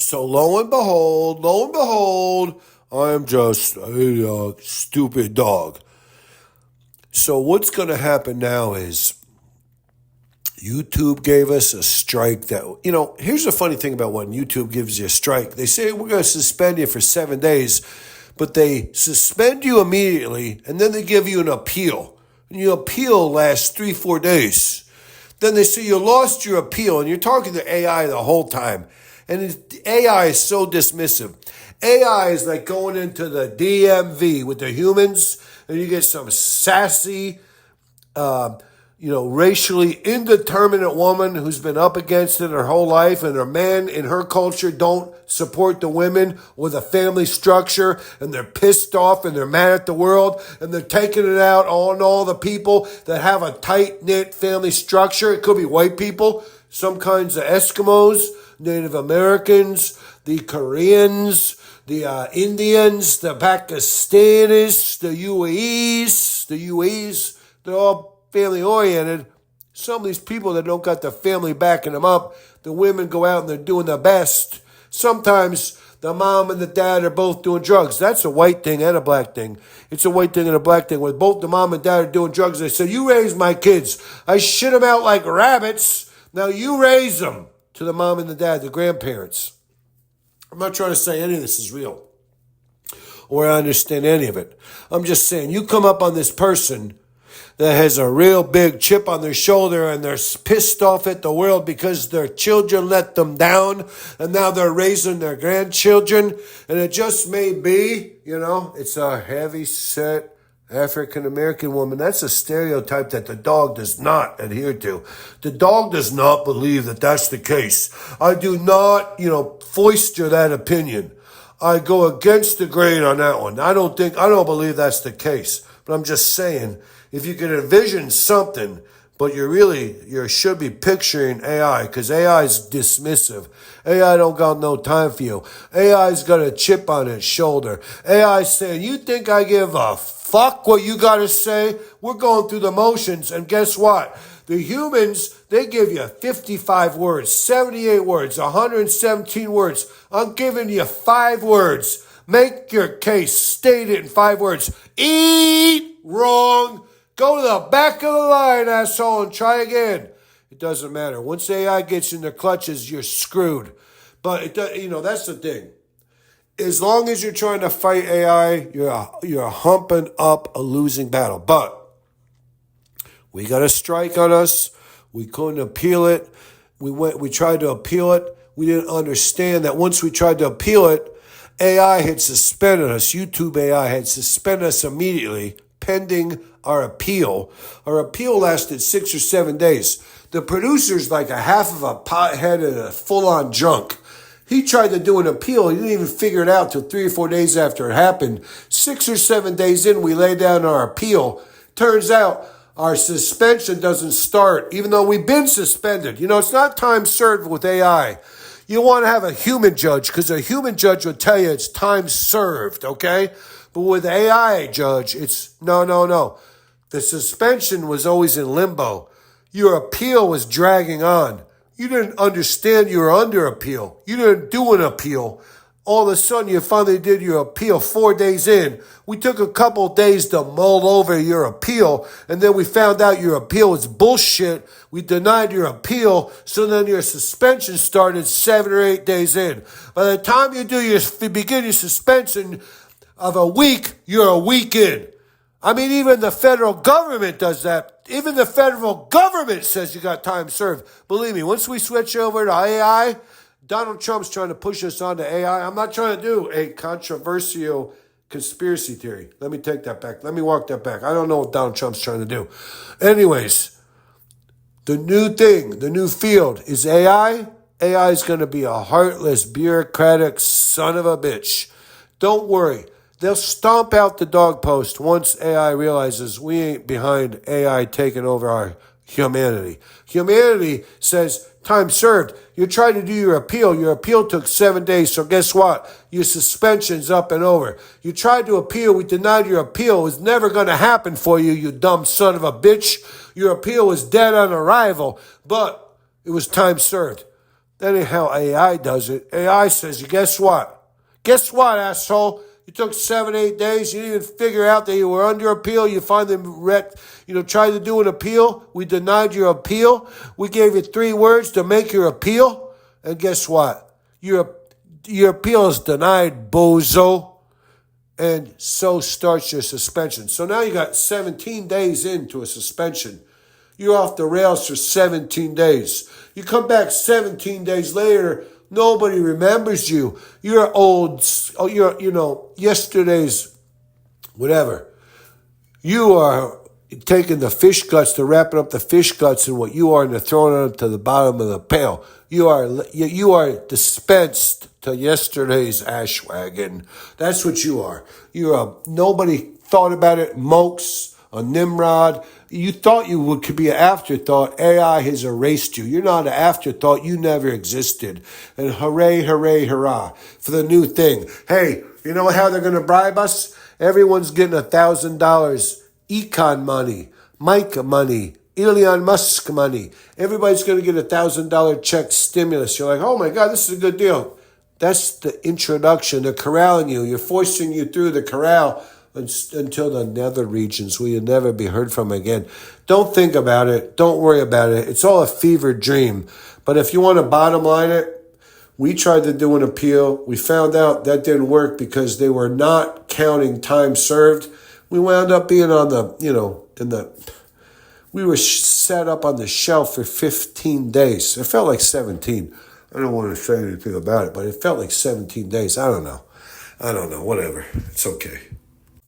So lo and behold, I am just a stupid dog. So what's going to happen now is YouTube gave us a strike that, here's the funny thing about when YouTube gives you a strike. They say, we're going to suspend you for 7 days, but they suspend you immediately, and then they give you an appeal. And your appeal lasts 3-4 days. Then they say you lost your appeal, and you're talking to AI the whole time. And AI is so dismissive. AI is like going into the DMV with the humans, and you get some sassy, racially indeterminate woman who's been up against it her whole life, and her man in her culture don't support the women with a family structure, and they're pissed off and they're mad at the world, and they're taking it out on all the people that have a tight-knit family structure. It could be white people, some kinds of Eskimos, Native Americans, the Koreans, the Indians, the Pakistanis, the UAEs, they're all family-oriented. Some of these people that don't got the family backing them up, the women go out and they're doing their best. Sometimes the mom and the dad are both doing drugs. That's a white thing and a black thing. It's a white thing and a black thing. Where both the mom and dad are doing drugs, they say, you raise my kids. I shit them out like rabbits. Now you raise them. To the mom and the dad, the grandparents. I'm not trying to say any of this is real or I understand any of it. I'm just saying you come up on this person that has a real big chip on their shoulder and they're pissed off at the world because their children let them down and now they're raising their grandchildren, and it just may be, it's a heavy set African-American woman. That's a stereotype that the dog does not adhere to. The dog does not believe that that's the case. I do not, foister that opinion. I go against the grain on that one. I don't believe that's the case. But I'm just saying, if you can envision something, but you should be picturing AI, because AI is dismissive. AI don't got no time for you. AI's got a chip on its shoulder. AI saying, you think I give a fuck what you got to say? We're going through the motions, and guess what? The humans, they give you 55 words, 78 words, 117 words. I'm giving you 5 words. Make your case. State it in 5 words. Eat wrong. Go to the back of the line, asshole, and try again. It doesn't matter. Once AI gets in their clutches, you're screwed. But, that's the thing. As long as you're trying to fight AI, you're humping up a losing battle. But we got a strike on us. We couldn't appeal it. We tried to appeal it. We didn't understand that once we tried to appeal it, AI had suspended us. YouTube AI had suspended us immediately, pending our appeal. Our appeal lasted 6 or 7 days. The producer's like a half of a pothead and a full-on drunk. He tried to do an appeal. He didn't even figure it out till 3 or 4 days after it happened. 6 or 7 days in, we laid down our appeal. Turns out our suspension doesn't start, even though we've been suspended. It's not time served with AI. You want to have a human judge, because a human judge will tell you it's time served, okay? But with AI judge, it's no. The suspension was always in limbo. Your appeal was dragging on. You didn't understand you were under appeal. You didn't do an appeal. All of a sudden, you finally did your appeal 4 days in. We took a couple of days to mull over your appeal, and then we found out your appeal was bullshit. We denied your appeal, so then your suspension started 7 or 8 days in. By the time you begin your suspension of a week, you're a week in. I mean, even the federal government does that. Even the federal government says you got time served. Believe me, once we switch over to AI, Donald Trump's trying to push us onto AI. I'm not trying to do a controversial conspiracy theory. Let me take that back. Let me walk that back. I don't know what Donald Trump's trying to do. Anyways, the new thing, the new field is AI. AI is going to be a heartless, bureaucratic son of a bitch. Don't worry. They'll stomp out the dog post once AI realizes we ain't behind AI taking over our humanity. Humanity says, time served. You tried to do your appeal. Your appeal took 7 days, so guess what? Your suspension's up and over. You tried to appeal. We denied your appeal. It was never going to happen for you, you dumb son of a bitch. Your appeal was dead on arrival, but it was time served. That ain't how AI does it. AI says, guess what? Guess what, asshole? You took 7, 8 days. You didn't even figure out that you were under appeal. You finally tried to do an appeal. We denied your appeal. We gave you 3 words to make your appeal. And guess what? Your appeal is denied, bozo. And so starts your suspension. So now you got 17 days into a suspension. You're off the rails for 17 days. You come back 17 days later, nobody remembers you. You're old, yesterday's whatever. You are taking the fish guts, to wrapping up the fish guts and what you are, and throwing them to the bottom of the pail. You are dispensed to yesterday's ash wagon. That's what you are. Nobody thought about it. Mokes, a Nimrod. You thought you could be an afterthought. AI has erased you. You're not an afterthought. You never existed. And hooray, hooray, hurrah for the new thing. Hey, you know how they're going to bribe us? Everyone's getting $1,000 econ money, Mike money, Elon Musk money. Everybody's going to get $1,000 check stimulus. You're like, oh my God, this is a good deal. That's the introduction. They're corralling you. You're forcing you through the corral until the nether regions where you'll never be heard from again. Don't think about it. Don't worry about it. It's all a fever dream. But if you want to bottom line it, we tried to do an appeal. We found out that didn't work because they were not counting time served. We wound up being on we were set up on the shelf for 15 days. It felt like 17. I don't want to say anything about it, but it felt like 17 days. I don't know. Whatever. It's okay.